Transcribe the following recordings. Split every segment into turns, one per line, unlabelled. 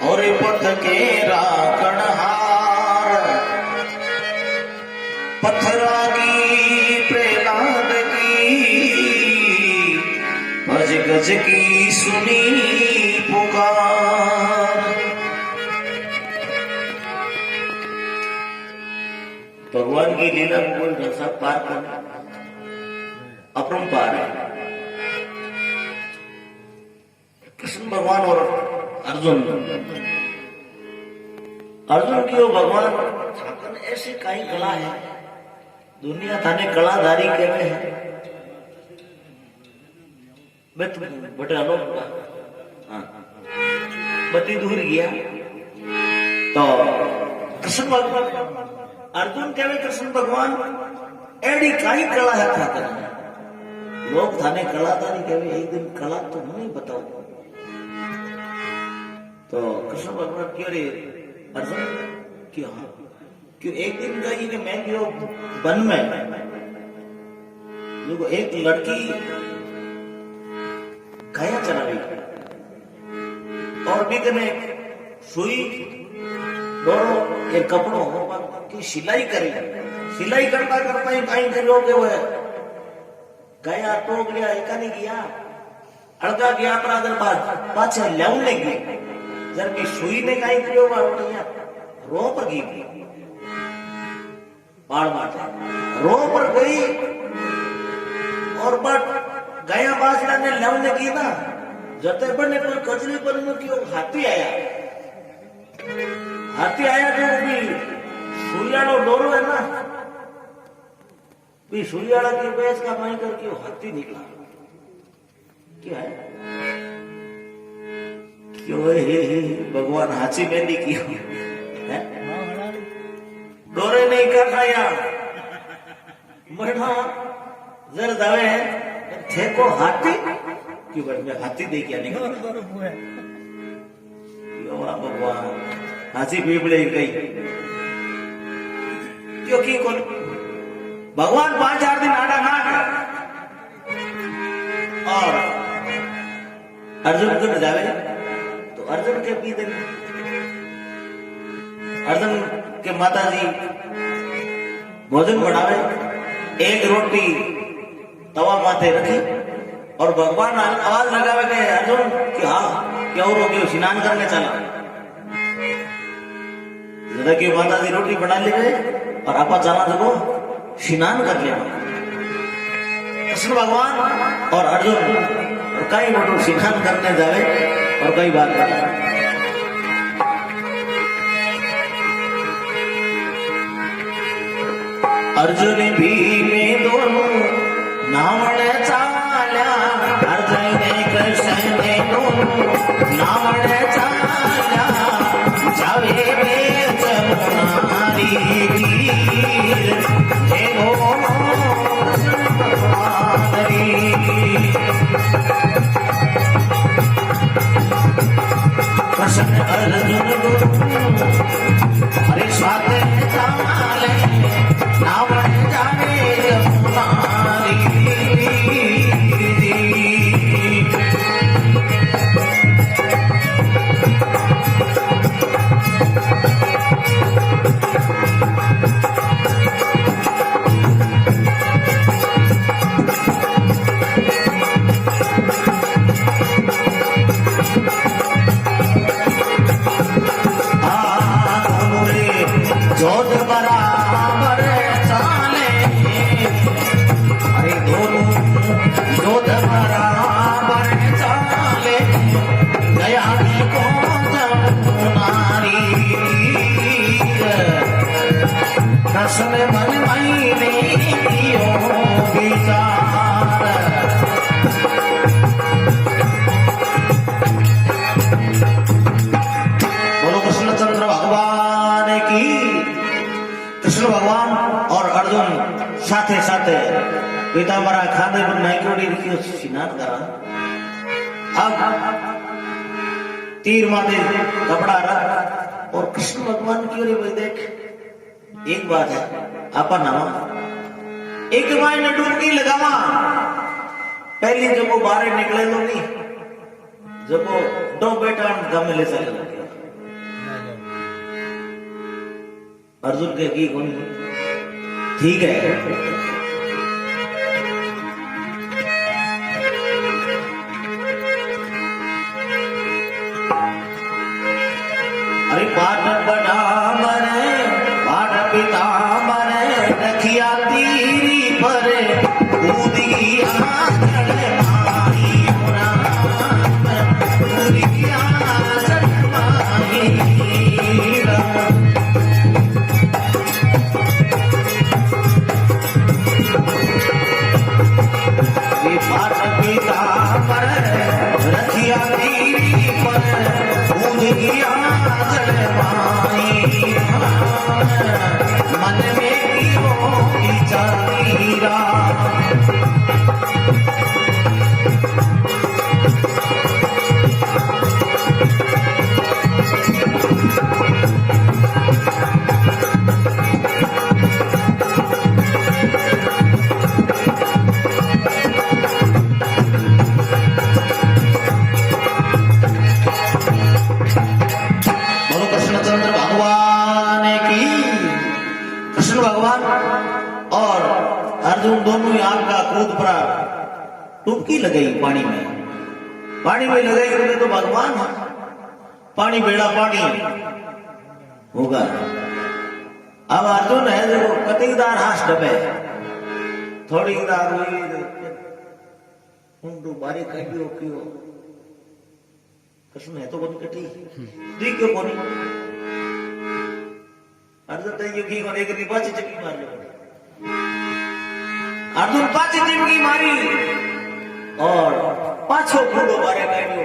और पथ के राकणहार पत्थरा की प्रहलाद की भज गज की सुनी पुकार। भगवान की लीला को कोई ढंग से पार करना अपरंपार है। कृष्ण भगवान और अर्जुन की और भगवान ठाकुर ने ऐसी कई कला है, दुनिया थाने कलाधारी कहते हैं। बटे अलोक बती दूर गया तो कृष्ण भगवान अर्जुन कहवे कृष्ण भगवान एडी कई कला है ठाकुर। लोग थाने कलाधारी कहवे एक दिन कला तो नहीं बताओ। तो कृष्ण भगवान क्यों रे अर्जुन क्यों क्यों एक दिन गई कि मैं क्यों वन में देखो एक लड़की गाया चला रही और बिकने सुई डोरो के कपड़ों की सिलाई करी। सिलाई करता करता ही कहीं करो के वो गाया टोक लिया एक नहीं किया अड़का गया अपराधर बाद पाछे लेवने गई जब की सुई ने कहीं करो रो पर गई बाढ़ मारता रो पर गई और बट गया बासड़ा ने लेवने की ना जते बने कोई कचरी पर क्यों हाथी आया जो भी सुइयाड़ो डोरो है ना भी सुइयाड़ा की बेस का माई कर क्यों हाथी निकला क्या है क्यों भगवान हाथी मेहंदी क्यों है डोरे नहीं कर खाया मरना जर दावे थे को हाथी क्यों मैं हाथी दे क्या निकला भगवान हाथी पीपड़े गई क्योंकि भगवान 5-4 दिन आड़ा ना और अर्जुन को न जावे तो अर्जुन के पी दिन अर्जुन के माता जी भोजन बनावे एक रोटी तवा माथे रखी और भगवान आवाज लगावे के अर्जुन कि हाँ क्या हो गया स्नान करने चला। जरा की माता जी रोटी बना ली गए और आपा चला देखो स्नान कर लिया। कृष्ण भगवान और अर्जुन और कई लोग स्नान करने जावे और कई बात कर अर्जुन भी में दोनों नावण चाल्या अर्जुन ने कृष्ण ने दोनों नावण चाल्या जावे बेच नारी वीर हे कृष्ण अर्जुन हरे स्वाद चाले नावण जावे नारी जोध बराबर चाले अरे दोनों जोध बराबर चाले गया को नारी कृष्ण मन महीने कियो विचार। बोलो कृष्णचंद्र भगवान की। कृष्ण भगवान और अर्जुन साथे साथे पीताम्बरा खाने पर नाइकोडी की स्नान करा। अब तीर माथे कपड़ा रख और कृष्ण भगवान की ओर देख। एक बात है आपा नामा एक बार ने डुबकी लगावा पहली जब वो बाहर निकले तो नहीं जब वो दो बेटा गमे ले चले अर्जुन के की कौन ठीक है। अरे पाठ बना मरे पाठ पिता मरे रखिया तीरी पर कूदिया मन में भगवान और अर्जुन दोनों ही आग का क्रोध पर टुपकी लगाई पानी में लगाई तो भगवान पानी बेड़ा पानी होगा। अब अर्जुन है जो कतीदार हाथ डबे थोड़ी दार हुई उंडू बारी कटियो क्यों कृष्ण है तो कौन कटी दी क्यों कौन अर्जुन की एक पांची चिमकी मार लो। अर्जुन पांची चिमकी मारी और पाछो फूलो मारे काटो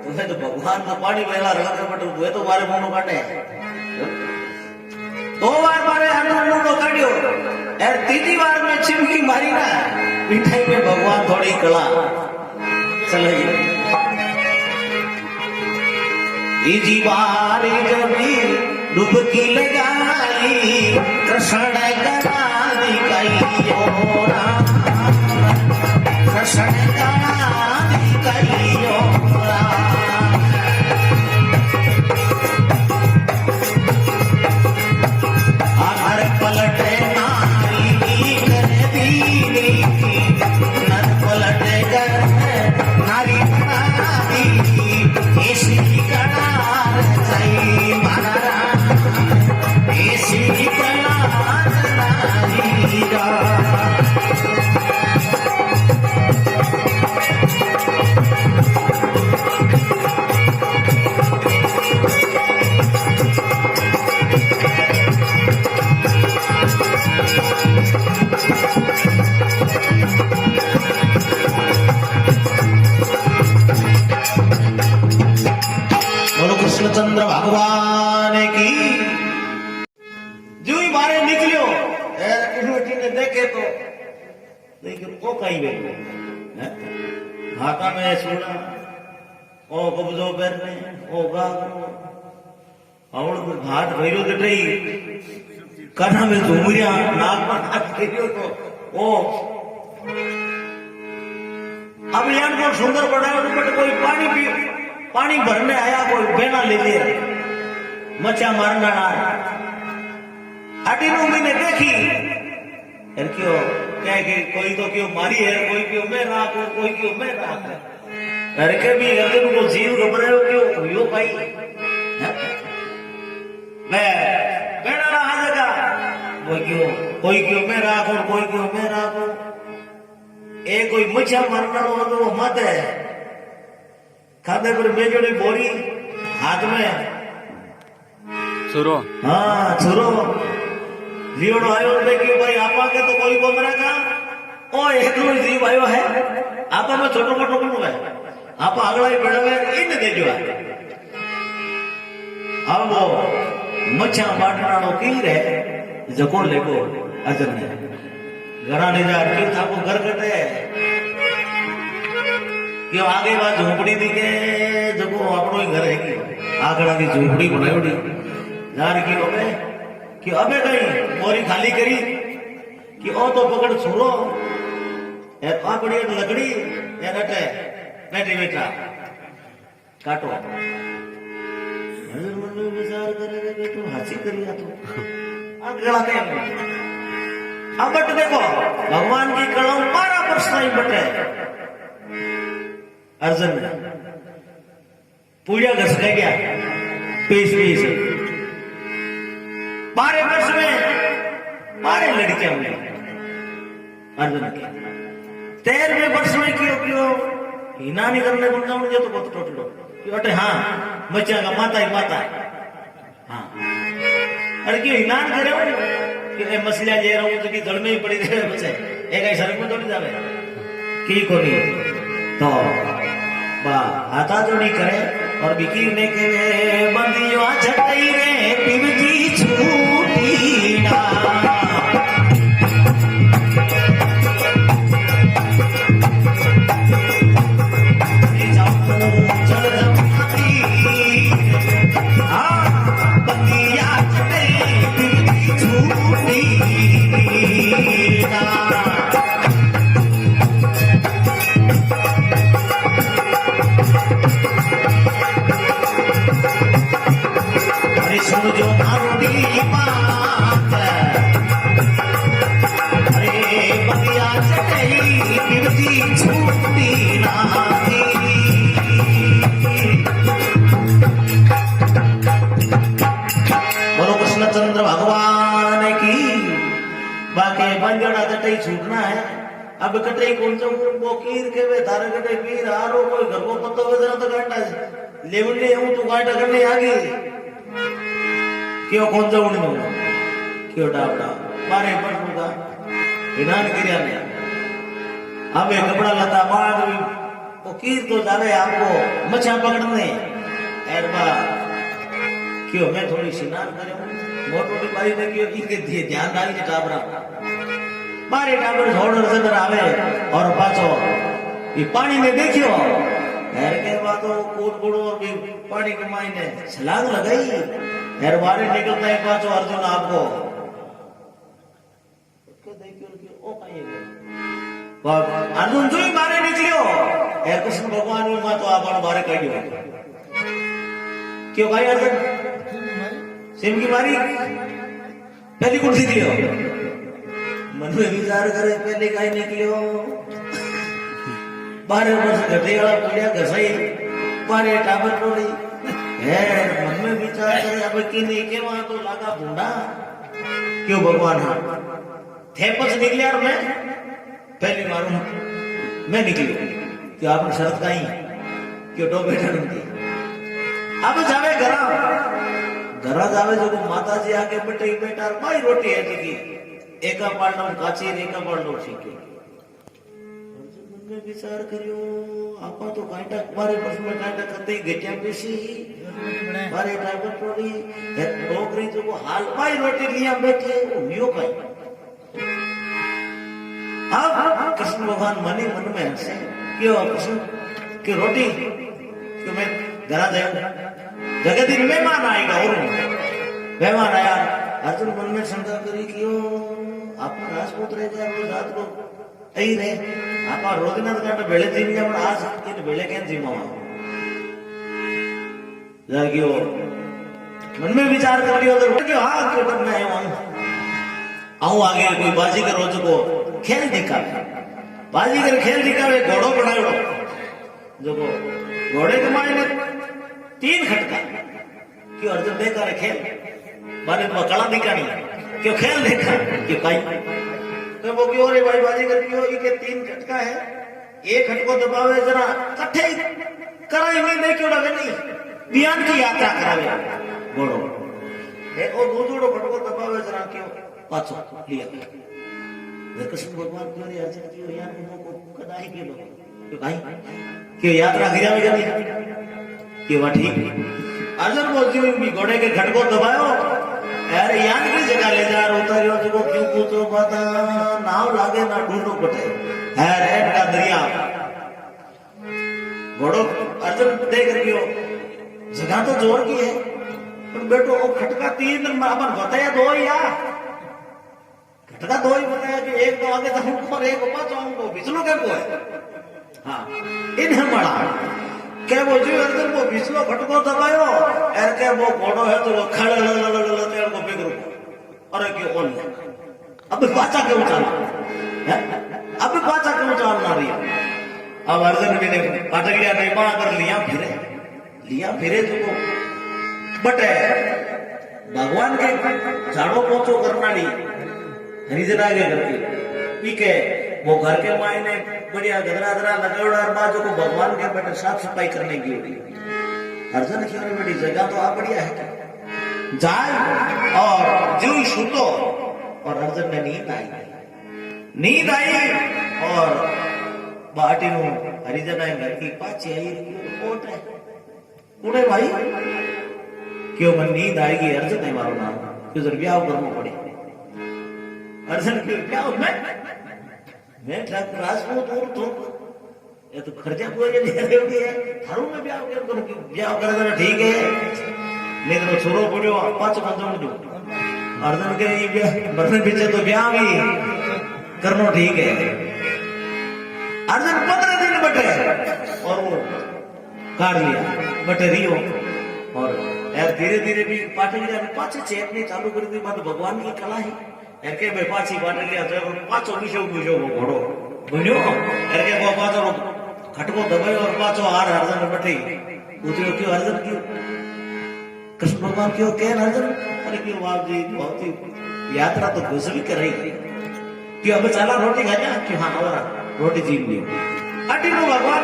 तुम्हें तो भगवान तो पानी पहला रगड़ पटो तुम्हें तो मारे मुंह काटे दो बार मारे अर्जुन मुंह काटियो यार तीसरी बार में चिमकी मारी ना मिठाई में भगवान थोड़ी कला चले तीसरी बार जब डुबकी लगाई कृष्ण करा दिखाइयो राम कृष्ण करा दिखाइयो राम हर पलटे नारी कर दीनी नर पलटे कर नारी बना दी इसी करा सही मारा इसी कला कृष्णचंद्र भगवान की जो ही बारे निकलियो ने देखे तो लेकिन वो कहीं गई हाथा में सोना ओ कब्जो करने ओ गावड़ को घाट भैरो दटई काना में झुमरिया नाक में हाथ फेरियो तो ओ अभियान को सुंदर बनाया बट कोई पानी भरने आया कोई बेना ले लिया मचा मारना आटीनू मैंने देखी क्यों क्या कि कोई तो क्यों मारी है कोई क्यों मैं राख कोई क्यों मैं राख अरे के भी अर्जुन को जीव घबरे हो क्यों यो भाई मैं बेना रहा जगह कोई क्यों मैं राख और कोई क्यों मैं राख ए कोई मचा मारना हो तो मत है खाते पर बेजोड़ी बोरी हाथ में
छुरो
हाँ छुरो लियोड़ो आयो देखियो भाई आपा के तो कोई कोमरा का ओ एक जीव आयो है आपा में छोटो मोटो कोन है आपा अगला ही बेड़वे इन देजो अब वो मच्छा बाटनानो की रे जको लेको अजर ने घरा ले जा के थाको घर कटे कि आगे बात झोपड़ी दिखे जको अपनो ही घर है कि आगड़ा की झोपड़ी बनायोड़ी जार की ओबे कि अबे कहीं मोरी खाली करी कि ओ तो पकड़ छोड़ो ए आ बड़ी लकड़ी ए नटे बैठी बेटा काटो नजर मन में विचार करेगा बेटो हंसी करिया तो गला के अब बट देखो भगवान की कलम 12 वर्ष नहीं बटे अर्जुन पूजा घस गया पीस 12 वर्ष में 12 लड़कियां हुई अर्जुन के 13वें वर्ष में क्यों हिना नहीं करने को मुझे तो बहुत टोटलो अटे हाँ मचांगा माता ही माता हाँ अरे क्यों हिनान करे कि मछलियां ले रहा हूं तो कि जल में ही पड़ी रहे बचे एक ही शरीर में थोड़ी जावे की कोनी तो बा हाथा जोड़ी करे और बिकी ने के बंदियो छटई रे पिवजी छूटी ना जो मारूडी बात अरे बगिया चटई पिवती छूटी नाही बोलो कृष्णचंद्र भगवान की बाकी बंजड़ा चटई छूटना है अब कटई कौन सा वो कीर के वे धारे कटई पीर आरो कोई घर को पत्तो वे जरा तो काटा लेवले हूं तो काटा करने आगे क्यों कौन सा उड़ने में क्यों डाबड़ा मारे पड़ूंगा इनान क्रिया में अब एक कपड़ा लता बाद वो कीर तो जावे आपको मच्छा पकड़ने एरबा क्यों मैं थोड़ी सिनार करूं मोटी बाई ने क्यों इनके ध्यान डाली के टाबरा मारे टाबर छोड़ से आवे और पाछो ये पानी में देखियो घर के बाद कूद कूद और भी पानी के मायने छलांग लगाई घर बाहर निकलता है पाछो अर्जुन आपको अर्जुन जो ही बाहर निकलियो है कृष्ण भगवान में तो आप बाहर काटियो क्यों भाई अर्जुन सिम की मारी पहली कुर्सी दियो मन में विचार करे पहले कहीं निकलियो 12 वर्ष घटे वाला पीड़िया घसाई 12 टाबर टोली है मन में विचार करे अब की नहीं के वहां तो लागा भूंडा क्यों भगवान हाँ थे पस निकले और मैं पहली मारूं मैं निकली क्यों आपने शरत का ही क्यों दो बेटा नहीं अब जावे घरा जावे जो माता जी आके बेटे बेटा माई रोटी है जी एका पालना काची एका पालनो सीखे में विचार करियो आपा तो कांटा मारे बस में कांटा करते ही गटिया बेसी मारे ड्राइवर टोली एक डोगरी जो हाल पाई रोटी लिया बैठे वो नियो काई अब कृष्ण भगवान मन में हंसे क्यों कृष्ण की रोटी क्यों मैं घरा जाऊं जगत दिन मेहमान आएगा और मेहमान आया अर्जुन मन में शंका करी क्यों आपका राजपूत रह जाए रोज रात को ऐ रे आपा रोजनाथ कांटा बेले जीव जाए आज इन बेले केन जीवा जागियो मन में विचार कर लियो तो क्यों हां क्यों तब मैं आऊं आगे कोई बाजीगर रोज को खेल दिखावे बाजीगर खेल दिखावे घोड़ो बनायो जो घोड़े के मायने 3 खटका क्यों अर्जुन देखा रे खेल माने कला दिखानी क्यों खेल देखा क्यों काई तो वो क्यों रे भाई बाजीगर क्यों ये 3 खटका है एक खटको दबावे जरा कट्ठे कराई में नहीं क्यों डगे नहीं बियान की यात्रा करावे घोड़ो एक और दूसरो खटको दबावे जरा क्यों पाछो लिया कृष्ण भगवान क्यों रे अर्जुन क्यों यार को कदाई के लोग क्यों भाई क्यों यात्रा गिरा में जानी क्यों बा ठीक अर्जुन को जो भी घोड़े के खटको दबायो अरे यान की जगह ले जा उतारियो जो क्यों पूछो पता नाव लागे ना ढूंढो पटे अरे का दरिया घोड़ो अर्जुन देख रहियो जगह तो जोर की है पर बेटो वो खटका 3 अपन बताया 2 या खटका 2 ही बताया कि एक तो आगे जाऊं और एक पाछो आऊं बिचलो के को है हां इन्हें बड़ा क्या वो जो अर्जुन को बिचलो खटको दबायो एर के वो घोड़ो है तो वो खड़े तेरे को बिगड़ो अरे क्यों बोल अब पाचा क्यों चला अब पाचा क्यों चलना रही अब अर्जुन भी ने पाटलिया ने मां कर लिया फिरे जो बट भगवान के झाड़ो पोछो करनाड़ी हरिजन आगे करके पी के वो घर के मायने बढ़िया गदरा गदरा लगाड़ा और बाजू को भगवान के बेटे साफ सफाई करने की होगी अर्जुन की और बड़ी जगह तो आ बढ़िया है जाए और जो सुतो और अर्जुन ने नींद आई और बाटी नु हरिजन आए घर की पाछी आई कोट है कुड़े भाई क्यों मन नींद आएगी अर्जुन है मारो नाम क्यों जर ब्याह करना पड़े अर्जुन क्यों क्या मैं ठाकुर राजपूत हूं तो ये तो खर्चा पूरा ले रहे हो है थारू में ब्याह कर देना ठीक है लेकिन वो छोरो पड़ो पांच पंचों जो अर्जुन के ये ब्याह मरने पीछे तो ब्याह भी करना ठीक है अर्जुन 15 दिन बटे और वो काट लिया बटे रियो और यार धीरे धीरे भी पाटलिया में पाछे चेपने चालू कर दी बात भगवान की कला है यार के भाई पाछी पाटलिया तो पाछो विषो वो घोड़ो बुझो यार के वो पाछो खटको दबायो और पाछो हार अर्जुन बैठे पूछो क्यों अर्जुन क्यों कृष्ण भगवान क्यों कह अर्जुन अरे क्यों बाप जी बहुत ही यात्रा तो गुजरी कर रही क्यों अब चला रोटी खाया क्यों हाँ और रोटी जीव ली अटी नो भगवान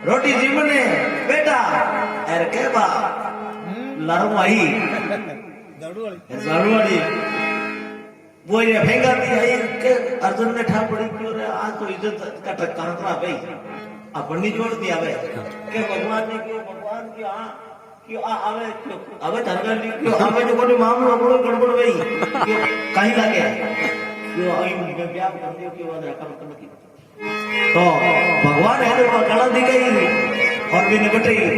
रोटी जीवने बेटा अरे के बा लड़ू आई वाली वो ये फेंगा दी आई के अर्जुन ने ठा पड़ी क्यों रे आज तो इज्जत का टक्कर भाई अपनी जोड़ दिया भाई के भगवान ने क्यों भगवान की क्यों आवे क्यों आवे धरगा ली क्यों आवे जो कोई मामलो अपनो गड़बड़ भाई क्यों कहीं लागे क्यों आई मैं ब्याह कर दियो क्यों वाला कर की तो भगवान है तो कला दी गई और भी निपट गई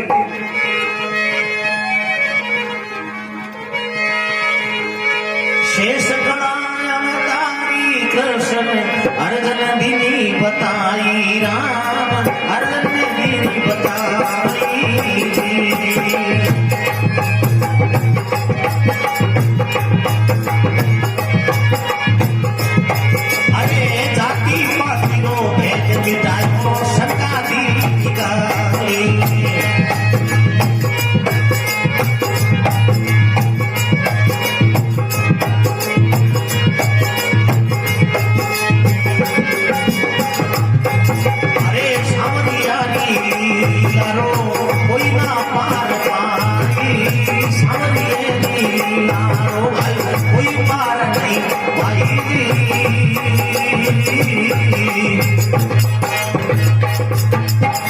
शेष कलायमकारी कृष्ण अर्जुन दीनी बताई राम अर्जुन दीनी बताई अरे जाति पाति रो भेद मिटाई को शंका दी निकाली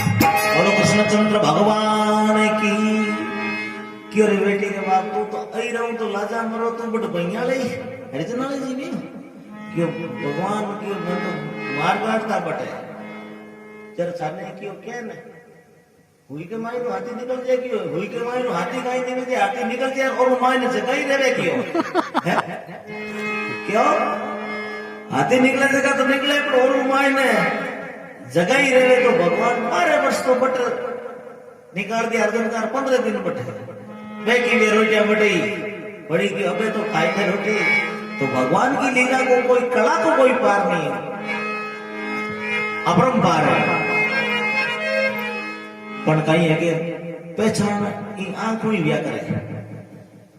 कृष्णचंद्र भगवान की क्यों रे बेटी के बाप तो आई रहूं तो लाजा मरो तुम बट भैया ले हरिजन वाले जी भी क्यों भगवान क्यों मैं तो मार था बटे जर सामने क्यों क्या ना हुई के माई नो हाथी निकल जाए क्यों हुई के माई नो हाथी कहीं नहीं दे हाथी निकल जाए और माई ने जगह ही रहे क्यों क्यों हाथी निकले जगह तो निकले पर और माई ने जगह ही रहे तो भगवान 12 वर्ष तो बट निकाल दिया अर्जुन का 15 दिन बटे वे की वे रोटियां बटी बड़ी की अबे तो खाएंगे रोटी तो भगवान की लीला को कोई कला को कोई पार नहीं है अपरंपार है पण कहीं है कि पहचान इन आंखों ही व्या करे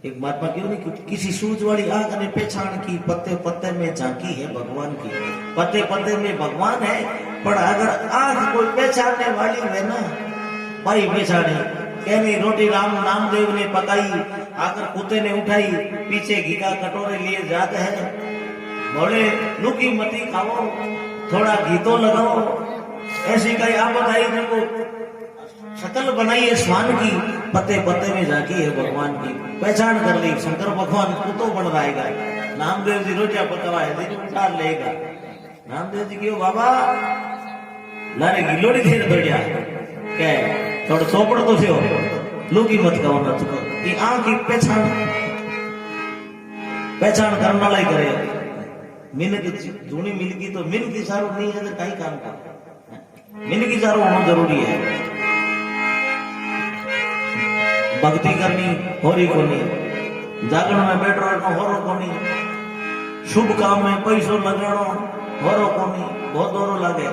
एक महात्मा क्यों नहीं किसी सूझ वाली आंख ने पहचान की पत्ते पत्ते में झांकी है भगवान की पत्ते पत्ते में भगवान है पर अगर आंख कोई पहचानने वाली है ना भाई पहचाने कहनी रोटी नामदेव ने पकाई आकर कुत्ते ने उठाई पीछे घी का कटोरे लिए जाते हैं बोले लुकी मती खाओ थोड़ा घी तो लगाओ ऐसी कई आपत आई देखो शकल बनाई है स्वान की पत्ते पत्ते में झांकी है भगवान की पहचान कर ली शंकर भगवान कुत्तो बन रहेगा नामदेव जी रोटियां पकवा है दिन उतार लेगा नामदेव जी क्यों बाबा लारे गिलोड़ी थे बढ़िया क्या थोड़ा चौपड़ तो से हो लूकी मत कहो ना चुको ये आंख की पहचान करने वाला ही करे मिन की जूनी मिलगी तो मिन की सारू नहीं है तो कहीं काम कर मिन की सारू होना जरूरी है भक्ति करनी हो रही को नहीं जागरण में बैठो एटो होरो कोनी, शुभ काम में पैसो लगाणो होरो कोनी, बहुत दोरो लागे।